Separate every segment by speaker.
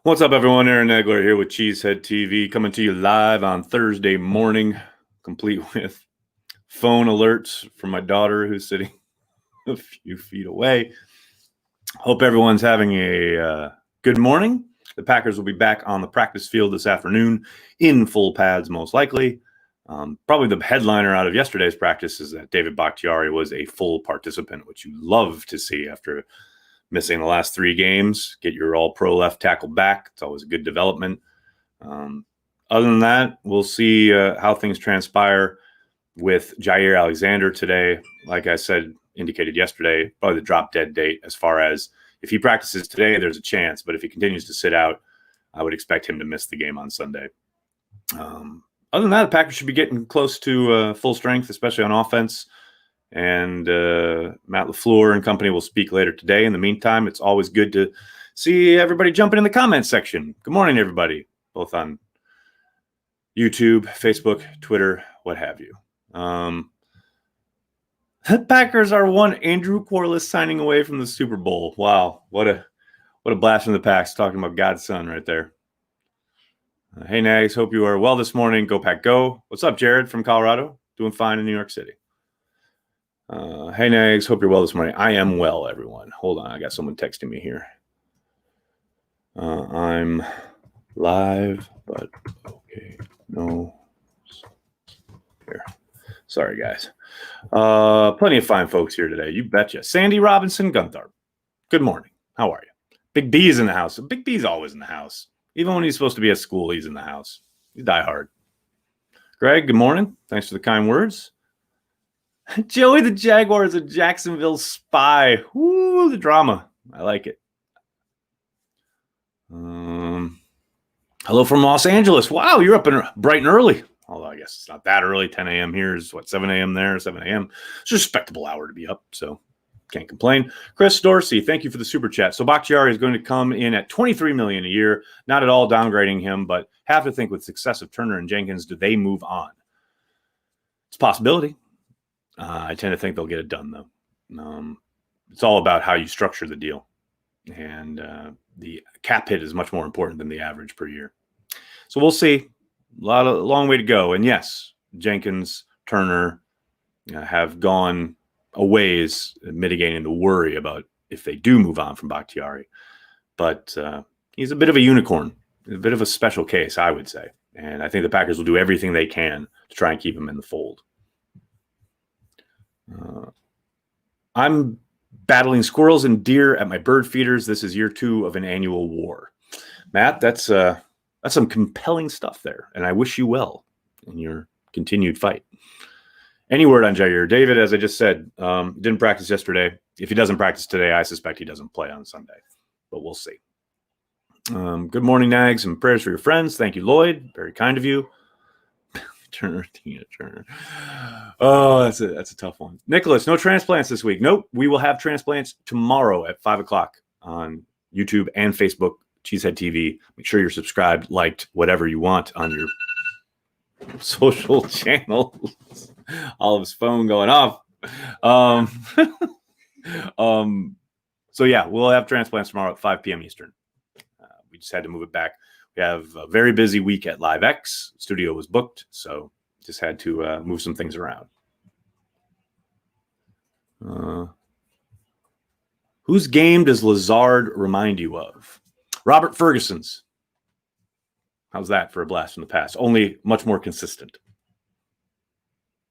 Speaker 1: What's up, everyone? Aaron Negler here with Cheesehead TV, coming to you live on Thursday morning, complete with phone alerts from my daughter who's sitting a few feet away. Hope everyone's having a good morning. The Packers will be back on the practice field this afternoon in full pads, most likely. Probably the headliner out of yesterday's practice is that David Bakhtiari was a full participant, which you love to see after missing the last 3 games. Get your all-pro left tackle back. It's always a good development. Other than that, we'll see how things transpire with Jair Alexander today. Like I said, indicated yesterday, probably the drop-dead date as far as if he practices today, there's a chance. But if he continues to sit out, I would expect him to miss the game on Sunday. Other than that, the Packers should be getting close to full strength, especially on offense. And Matt LaFleur and company will speak later today. In the meantime, it's always good to see everybody jumping in the comments section. Good morning, everybody, both on YouTube, Facebook, Twitter, what have you. The Packers are one Andrew Corliss signing away from the Super Bowl. Wow, what a blast from the past, talking about God's son right there. Hey, Nags, hope you are well this morning. Go Pack Go. What's up, Jared from Colorado? Doing fine in New York City. Hey, Nags, hope you're well this morning. I am well, everyone. Hold on, I got someone texting me here. I'm live, but okay, no. Here. Sorry, guys. Plenty of fine folks here today. You betcha. Sandy Robinson Gunther. Good morning. How are you? Big B is in the house. Big B's always in the house. Even when he's supposed to be at school, he's in the house. He's die hard. Greg, good morning. Thanks for the kind words. Joey the Jaguar is a Jacksonville spy. Woo, the drama. I like it. Hello from Los Angeles. Wow, you're up bright and early. Although I guess it's not that early. 10 a.m. here is 7 a.m. there, 7 a.m. It's a respectable hour to be up, so can't complain. Chris Dorsey, thank you for the super chat. So Bakhtiari is going to come in at $23 million a year. Not at all downgrading him, but have to think with success of Turner and Jenkins, do they move on? It's a possibility. I tend to think they'll get it done, though. It's all about how you structure the deal. And the cap hit is much more important than the average per year. So we'll see. Long way to go. And yes, Jenkins, Turner have gone a ways mitigating the worry about if they do move on from Bakhtiari. But he's a bit of a unicorn, a bit of a special case, I would say. And I think the Packers will do everything they can to try and keep him in the fold. I'm battling squirrels and deer at my bird feeders. This is year 2 of an annual war. Matt, that's some compelling stuff there, and I wish you well in your continued fight. Any word on Jair? David, as I just said, didn't practice yesterday. If he doesn't practice today, I suspect he doesn't play on Sunday, but we'll see. Good morning, Nags, and prayers for your friends. Thank you, Lloyd. Very kind of you. Turner, Tina Turner. Oh, that's a tough one. Nicholas, no transplants this week. Nope. We will have transplants tomorrow at 5:00 on YouTube and Facebook, Cheesehead TV. Make sure you're subscribed, liked, whatever you want on your social channels. Olive's phone going off. So yeah, we'll have transplants tomorrow at 5 p.m. Eastern. We just had to move it back. We have a very busy week at LiveX. Studio was booked, so just had to move some things around. Whose game does Lazard remind you of? Robert Ferguson's. How's that for a blast from the past? Only much more consistent.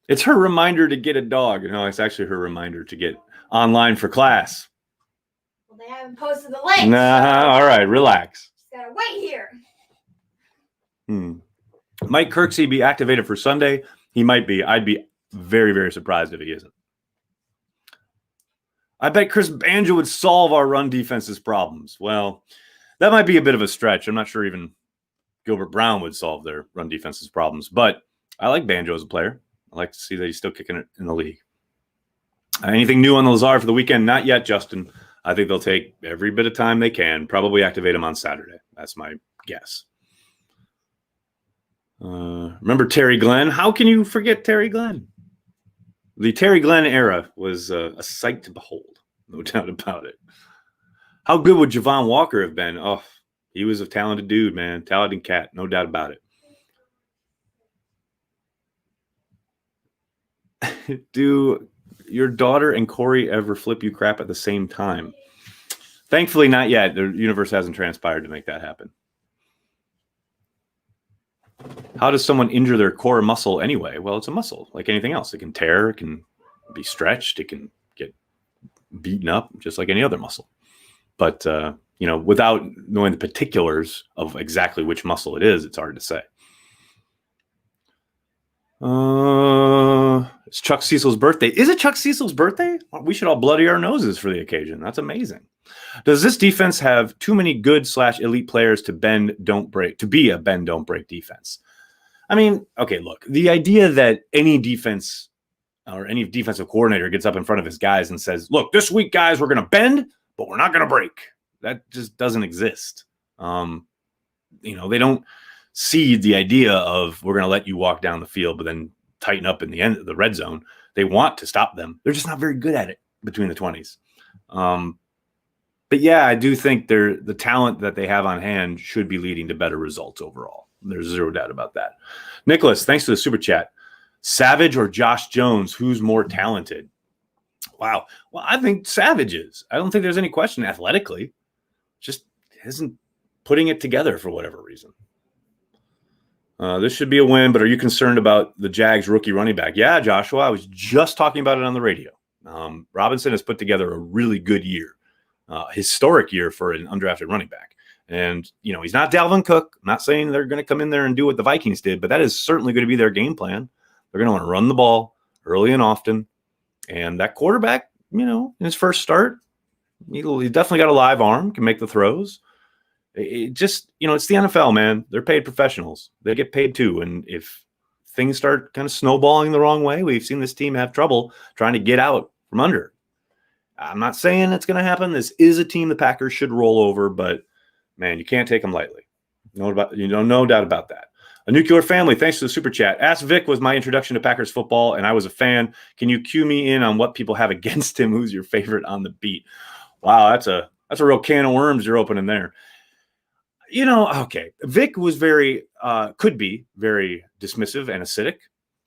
Speaker 1: It's her reminder to get a dog. No, it's actually her reminder to get online for class.
Speaker 2: Well, they haven't posted the link.
Speaker 1: Nah, all right, relax.
Speaker 2: Just gotta wait here.
Speaker 1: Might Kirksey be activated for Sunday? He might be. I'd be very, very surprised if he isn't. I bet Chris Banjo would solve our run defense's problems. Well, that might be a bit of a stretch. I'm not sure even Gilbert Brown would solve their run defense's problems, but I like Banjo as a player. I like to see that he's still kicking it in the league. Anything new on the Lazard for the weekend? Not yet, Justin. I think they'll take every bit of time they can, probably activate him on Saturday. That's my guess. Remember Terry Glenn? How can you forget Terry Glenn? The Terry Glenn era was a sight to behold, no doubt about it. How good would Javon Walker have been? Oh, He was a talented dude, man. Talented cat, no doubt about it. Do your daughter and Corey ever flip you crap at the same time? Thankfully, not yet. The universe hasn't transpired to make that happen. How does someone injure their core muscle anyway? Well, it's a muscle, like anything else. It can tear, it can be stretched, it can get beaten up, just like any other muscle. But, without knowing the particulars of exactly which muscle it is, it's hard to say. It's Chuck Cecil's birthday. Is it Chuck Cecil's birthday? We should all bloody our noses for the occasion. That's amazing. Does this defense have too many good / elite players to be a bend, don't break defense? I mean, okay, look, the idea that any defense or any defensive coordinator gets up in front of his guys and says, look, this week, guys, we're going to bend, but we're not going to break. That just doesn't exist. They don't see the idea of we're going to let you walk down the field, but then tighten up in the end of the red zone. They want to stop them. They're just not very good at it between the 20s. But yeah, I do think the talent that they have on hand should be leading to better results overall. There's zero doubt about that. Nicholas, thanks for the super chat. Savage or Josh Jones, who's more talented? Wow. Well, I think Savage is. I don't think there's any question athletically. Just isn't putting it together for whatever reason. This should be a win, but are you concerned about the Jags rookie running back? Yeah, Joshua, I was just talking about it on the radio. Robinson has put together a really good year, historic year for an undrafted running back. And, he's not Dalvin Cook. I'm not saying they're going to come in there and do what the Vikings did, but that is certainly going to be their game plan. They're going to want to run the ball early and often. And that quarterback, in his first start, he definitely got a live arm, can make the throws. It just, it's the NFL, man. They're paid professionals. They get paid too. And if things start kind of snowballing the wrong way, we've seen this team have trouble trying to get out from under. I'm not saying it's going to happen. This is a team the Packers should roll over, but man, you can't take them lightly. No doubt about that. A Nuclear Family, thanks for the super chat. Ask Vic was my introduction to Packers football, and I was a fan. Can you cue me in on what people have against him? Who's your favorite on the beat? Wow, that's a real can of worms you're opening there. Okay, Vic was could be very dismissive and acidic.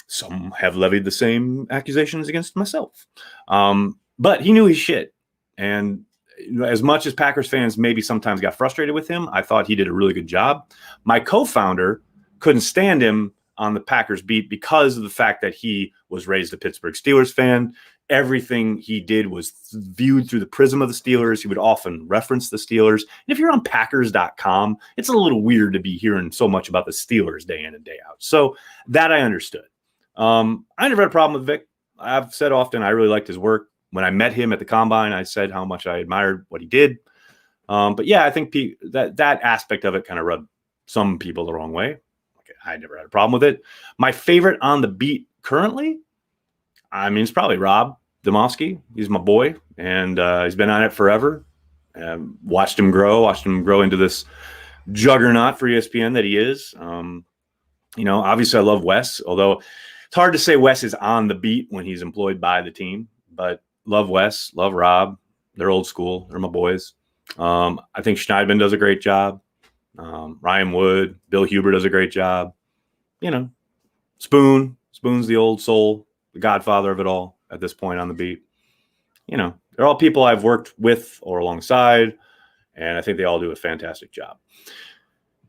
Speaker 1: Some have levied the same accusations against myself. But he knew his shit. And as much as Packers fans maybe sometimes got frustrated with him, I thought he did a really good job. My co-founder couldn't stand him on the Packers beat because of the fact that he was raised a Pittsburgh Steelers fan. Everything he did was viewed through the prism of the Steelers. He would often reference the Steelers. And if you're on Packers.com, it's a little weird to be hearing so much about the Steelers day in and day out. So that I understood. I never had a problem with Vic. I've said often I really liked his work. When I met him at the Combine, I said how much I admired what he did. But yeah, I think that aspect of it kind of rubbed some people the wrong way. I never had a problem with it. My favorite on the beat currently, it's probably Rob Domofsky. He's my boy, and he's been on it forever. Watched him grow into this juggernaut for ESPN that he is. Obviously I love Wes, although it's hard to say Wes is on the beat when he's employed by the team, but love Wes, love Rob. They're old school. They're my boys. I think Schneidman does a great job. Ryan Wood, Bill Huber does a great job. Spoon's the old soul, the godfather of it all at this point on the beat. They're all people I've worked with or alongside, and I think they all do a fantastic job.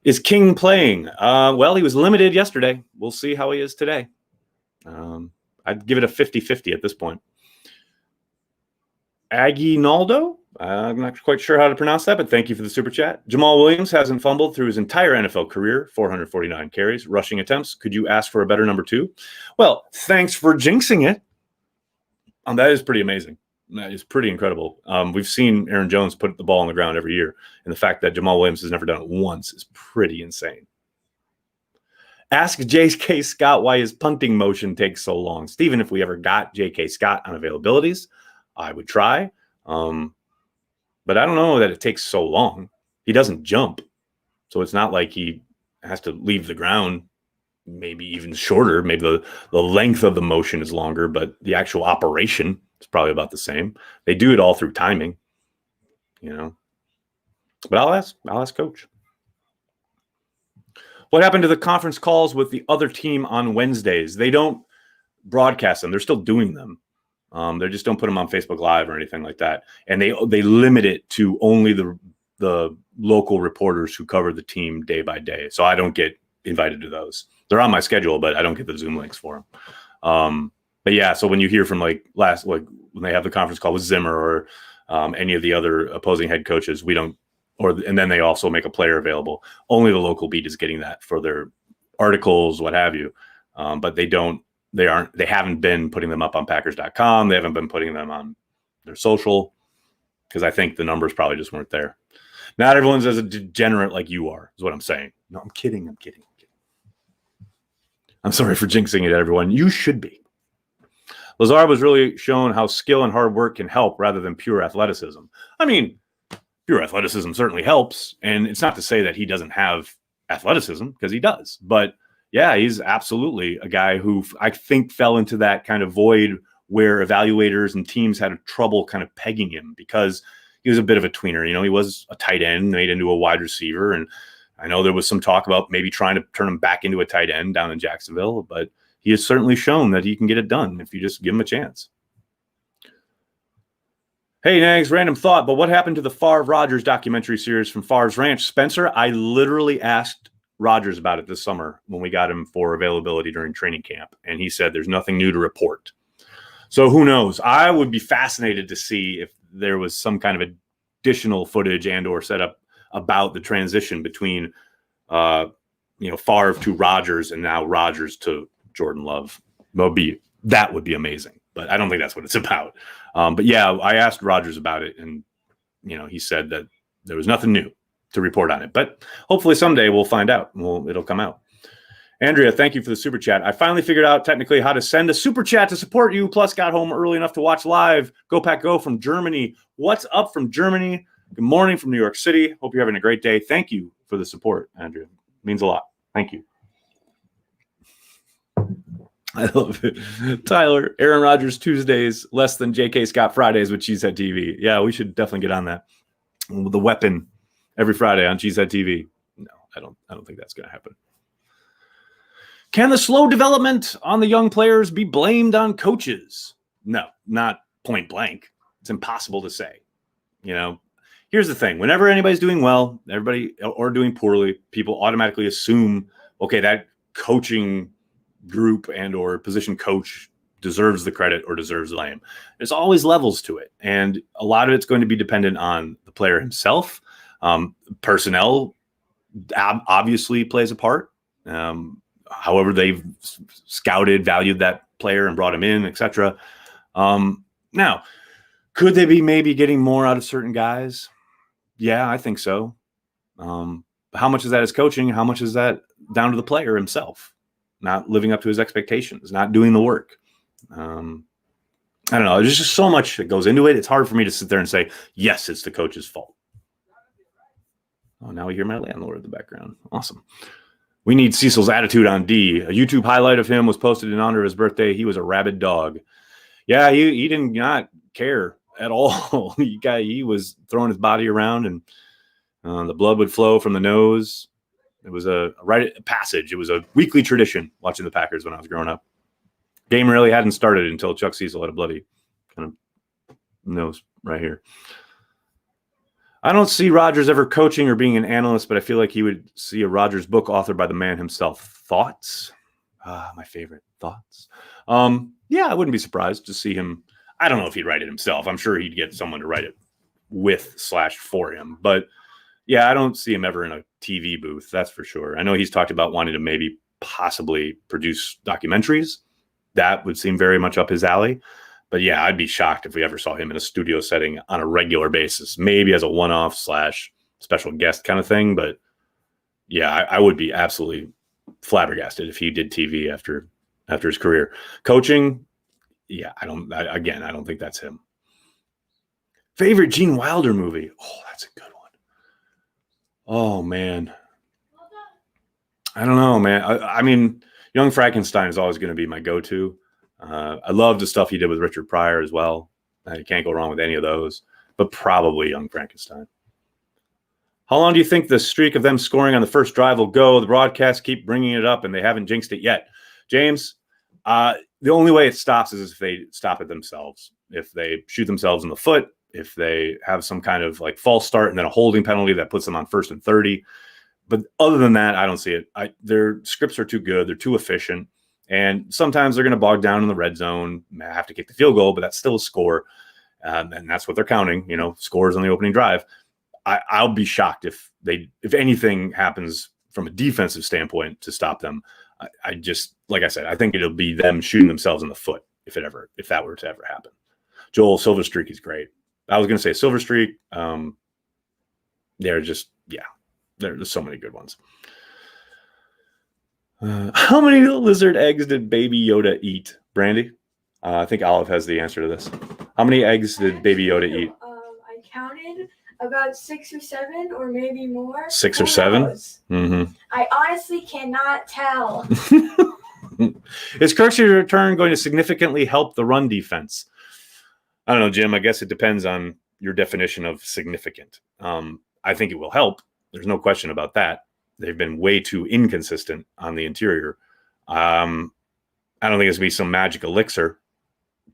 Speaker 1: Is King playing? Well, he was limited yesterday. We'll see how he is today. I'd give it a 50-50 at this point. Aguinaldo? I'm not quite sure how to pronounce that, but thank you for the super chat. Jamal Williams hasn't fumbled through his entire NFL career, 449 carries, rushing attempts. Could you ask for a better number 2? Well, thanks for jinxing it. That is pretty amazing. That is pretty incredible. We've seen Aaron Jones put the ball on the ground every year, and the fact that Jamal Williams has never done it once is pretty insane. Ask J.K. Scott why his punting motion takes so long. Steven, if we ever got J.K. Scott on availabilities, I would try. But I don't know that it takes so long. He doesn't jump. So it's not like he has to leave the ground maybe even shorter. Maybe the length of the motion is longer, but the actual operation is probably about the same. They do it all through timing, But I'll ask Coach. What happened to the conference calls with the other team on Wednesdays? They don't broadcast them. They're still doing them. They just don't put them on Facebook Live or anything like that. And they limit it to only the local reporters who cover the team day by day. So I don't get invited to those. They're on my schedule, but I don't get the Zoom links for them. But yeah, so when you hear from when they have the conference call with Zimmer or any of the other opposing head coaches, we don't, and then they also make a player available. Only the local beat is getting that for their articles, what have you. But they haven't been putting them up on Packers.com. They haven't been putting them on their social because I think the numbers probably just weren't there. Not everyone's as a degenerate like you are, is what I'm saying. No, I'm kidding. I'm sorry for jinxing it, everyone. You should be. Lazard was really shown how skill and hard work can help rather than pure athleticism. I mean, pure athleticism certainly helps. And it's not to say that he doesn't have athleticism, because he does. But yeah, he's absolutely a guy who I think fell into that kind of void where evaluators and teams had trouble kind of pegging him because he was a bit of a tweener. He was a tight end made into a wide receiver. And I know there was some talk about maybe trying to turn him back into a tight end down in Jacksonville, but he has certainly shown that he can get it done if you just give him a chance. Hey, Nags, random thought, but what happened to the Favre Rodgers documentary series from Favre's Ranch? Spencer, I literally asked Rodgers about it this summer when we got him for availability during training camp, and he said there's nothing new to report. So who knows? I would be fascinated to see if there was some kind of additional footage and or setup about the transition between Favre to Rodgers and now Rodgers to Jordan Love. That would be amazing, but I don't think that's what it's about. But yeah, I asked Rodgers about it, and he said that there was nothing new to report on it. But hopefully someday we'll find out. It'll come out. Andrea, thank you for the super chat. I finally figured out technically how to send a super chat to support you, plus got home early enough to watch live. Go Pack Go from Germany. What's up from Germany? Good morning from New York City. Hope you're having a great day. Thank you for the support, Andrea. It means a lot. Thank you. I love it. Tyler, Aaron Rodgers Tuesdays, less than J.K. Scott Fridays with Cheesehead TV. Yeah, we should definitely get on that. The weapon every Friday on Cheesehead TV. No, I don't think that's going to happen. Can the slow development on the young players be blamed on coaches? No, not point blank. It's impossible to say. Here's the thing. Whenever anybody's doing well, everybody or doing poorly, people automatically assume, okay, that coaching group and or position coach deserves the credit or deserves the blame. There's always levels to it. And a lot of it's going to be dependent on the player himself. Personnel obviously plays a part. However they've scouted, valued that player and brought him in, etc. Now, could they be maybe getting more out of certain guys? Yeah, I think so. How much is that is coaching? How much is that down to the player himself? Not living up to his expectations, not doing the work. I don't know. There's just so much that goes into it. It's hard for me to sit there and say, yes, it's the coach's fault. Oh, now we hear my landlord in the background. Awesome. We need Cecil's attitude on D. A YouTube highlight of him was posted in honor of his birthday. He was a rabid dog. Yeah, he did not care at all. He was throwing his body around, and the blood would flow from the nose. It was a rite of passage. It was a weekly tradition watching the Packers when I was growing up. Game really hadn't started until Chuck Cecil had a bloody kind of nose right here. I don't see Rodgers ever coaching or being an analyst, but I feel like he would see a Rodgers book authored by the man himself. Thoughts? My favorite thoughts. Yeah, I wouldn't be surprised to see him. I don't know if he'd write it himself. I'm sure he'd get someone to write it with/for him. But yeah, I don't see him ever in a TV booth. That's for sure. I know he's talked about wanting to maybe possibly produce documentaries. That would seem very much up his alley. But yeah, I'd be shocked if we ever saw him in a studio setting on a regular basis, maybe as a one-off / special guest kind of thing. But yeah, I would be absolutely flabbergasted if he did TV after his career. Coaching, yeah, I don't think that's him. Favorite Gene Wilder movie? Oh, that's a good one. Oh, man. I don't know, man. I mean, Young Frankenstein is always going to be my go-to. I love the stuff he did with Richard Pryor as well. You can't go wrong with any of those, but probably Young Frankenstein. How long do you think the streak of them scoring on the first drive will go? The broadcasts keep bringing it up, and they haven't jinxed it yet. James, the only way it stops is if they stop it themselves. If they shoot themselves in the foot, if they have some kind of like false start and then a holding penalty that puts them on 1st and 30. But other than that, I don't see it. Their scripts are too good. They're too efficient. And sometimes they're going to bog down in the red zone, have to kick the field goal, but that's still a score. And that's what they're counting, scores on the opening drive. I'll be shocked if anything happens from a defensive standpoint to stop them. I just, like I said, I think it'll be them shooting themselves in the foot if that were to ever happen. Joel, Silver Streak is great. I was going to say Silver Streak. They're just, there's so many good ones. How many lizard eggs did Baby Yoda eat, Brandy? I think Olive has the answer to this. How many eggs did Baby Yoda eat?
Speaker 2: I counted about 6 or 7 or maybe more.
Speaker 1: 6 or 7?
Speaker 2: Mm-hmm. I honestly cannot tell.
Speaker 1: Is Kirk's return going to significantly help the run defense? I don't know, Jim. I guess it depends on your definition of significant. I think it will help. There's no question about that. They've been way too inconsistent on the interior. I don't think it's going to be some magic elixir,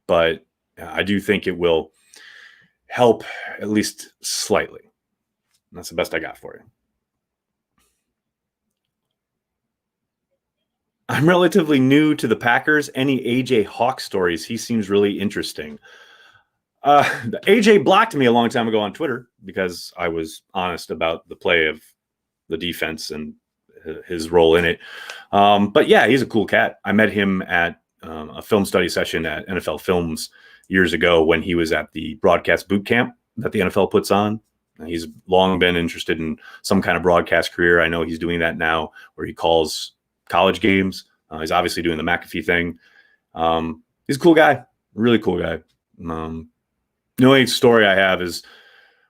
Speaker 1: but I do think it will help at least slightly. That's the best I got for you. I'm relatively new to the Packers. Any AJ Hawk stories? He seems really interesting. AJ blocked me a long time ago on Twitter because I was honest about the play of the defense and his role in it. But yeah, he's a cool cat. I met him at a film study session at NFL Films years ago when he was at the broadcast boot camp that the NFL puts on. He's long been interested in some kind of broadcast career. I know he's doing that now where he calls college games. He's obviously doing the McAfee thing. He's a cool guy, really cool guy. The only story I have is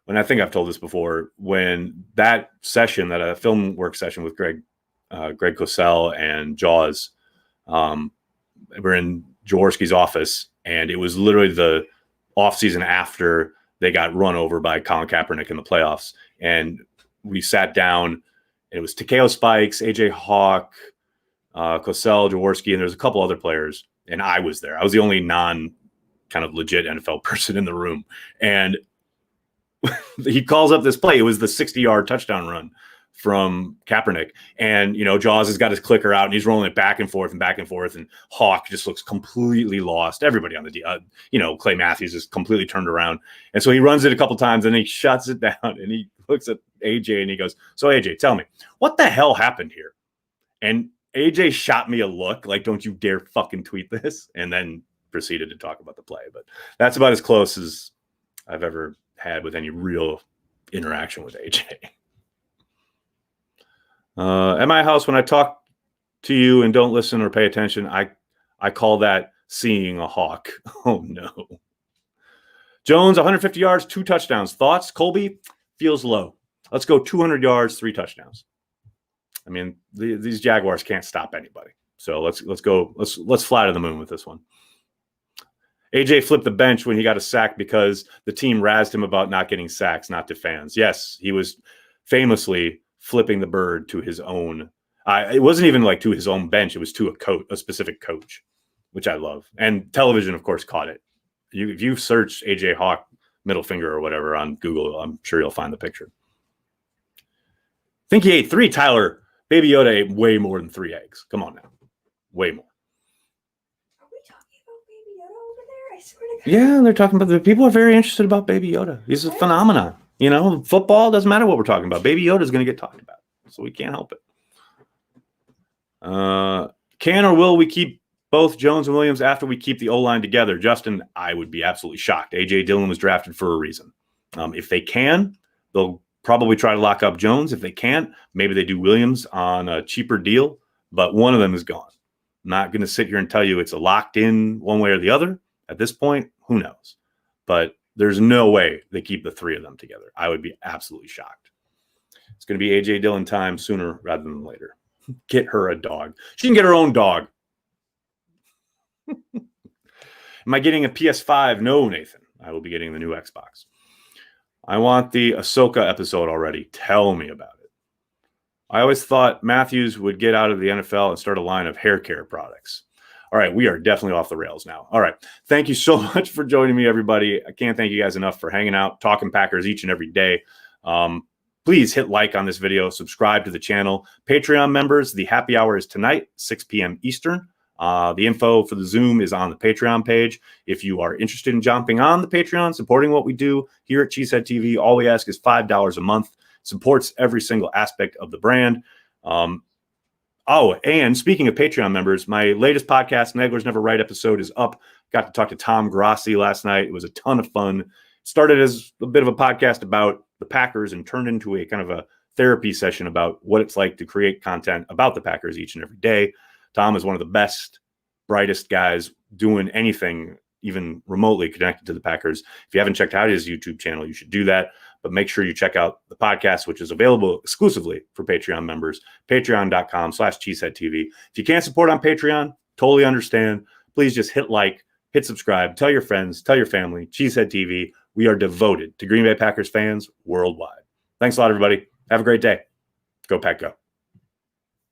Speaker 1: when I think I've told this before, when that session, that film work session with Greg Cosell and Jaws, we're in Jaworski's office, and it was literally the offseason after they got run over by Colin Kaepernick in the playoffs. And we sat down, and it was Takeo Spikes, AJ Hawk, Cosell, Jaworski, and there's a couple other players. And I was there. I was the only kind of legit NFL person in the room. And he calls up this play. It was the 60-yard touchdown run from Kaepernick. And, Jaws has got his clicker out and he's rolling it back and forth. And Hawk just looks completely lost. Everybody on the, Clay Matthews is completely turned around. And so he runs it a couple times and he shuts it down and he looks at AJ and he goes, "So AJ, tell me, what the hell happened here?" And AJ shot me a look like, "Don't you dare fucking tweet this." And then proceeded to talk about the play. But that's about as close as I've ever had with any real interaction with AJ. At my house, when I talk to you and don't listen or pay attention, I call that seeing a hawk. Oh, no. Jones, 150 yards, 2 touchdowns. Thoughts? Colby, feels low. Let's go 200 yards, 3 touchdowns. I mean, these Jaguars can't stop anybody. So let's go. Let's fly to the moon with this one. AJ flipped the bench when he got a sack because the team razzed him about not getting sacks, not to fans. Yes, he was famously flipping the bird to his own. It wasn't even like to his own bench. It was to a specific coach, which I love. And television, of course, caught it. If you search AJ Hawk middle finger or whatever on Google, I'm sure you'll find the picture. I think he ate 3, Tyler. Baby Yoda ate way more than 3 eggs. Come on now. Way more.
Speaker 2: Are we talking about Baby Yoda over there? I swear to God.
Speaker 1: Yeah, they're talking about the people are very interested about Baby Yoda. He's a phenomenon. Football doesn't matter what we're talking about. Baby Yoda is going to get talked about. So we can't help it. Can or will we keep both Jones and Williams after we keep the O-line together? Justin, I would be absolutely shocked. A.J. Dillon was drafted for a reason. If they can, they'll probably try to lock up Jones. If they can't, maybe they do Williams on a cheaper deal, but one of them is gone. I'm not going to sit here and tell you it's a locked in one way or the other. At this point, who knows? But there's no way they keep the 3 of them together. I would be absolutely shocked. It's going to be A.J. Dillon time sooner rather than later. Get her a dog. She can get her own dog. Am I getting a PS5? No, Nathan. I will be getting the new Xbox. I want the Ahsoka episode already. Tell me about it. I always thought Matthews would get out of the NFL and start a line of hair care products. All right, we are definitely off the rails now. All right, thank you so much for joining me, everybody. I can't thank you guys enough for hanging out, talking Packers each and every day. Please hit like on this video, subscribe to the channel. Patreon members, the happy hour is tonight, 6 p.m. Eastern. The info for the Zoom is on the Patreon page. If you are interested in jumping on the Patreon, supporting what we do here at Cheesehead TV, all we ask is $5 a month. Supports every single aspect of the brand. Oh, and speaking of Patreon members, my latest podcast, Naglers Never Right episode, is up. Got to talk to Tom Grossi last night. It was a ton of fun. Started as a bit of a podcast about the Packers and turned into a kind of a therapy session about what it's like to create content about the Packers each and every day. Tom is one of the best, brightest guys doing anything even remotely connected to the Packers. If you haven't checked out his YouTube channel, you should do that. But make sure you check out the podcast, which is available exclusively for Patreon members, patreon.com/cheeseheadtv. If you can't support on Patreon, totally understand. Please just hit like, hit subscribe, tell your friends, tell your family. Cheesehead TV. We are devoted to Green Bay Packers fans worldwide. Thanks a lot, everybody. Have a great day. Go Pack Go.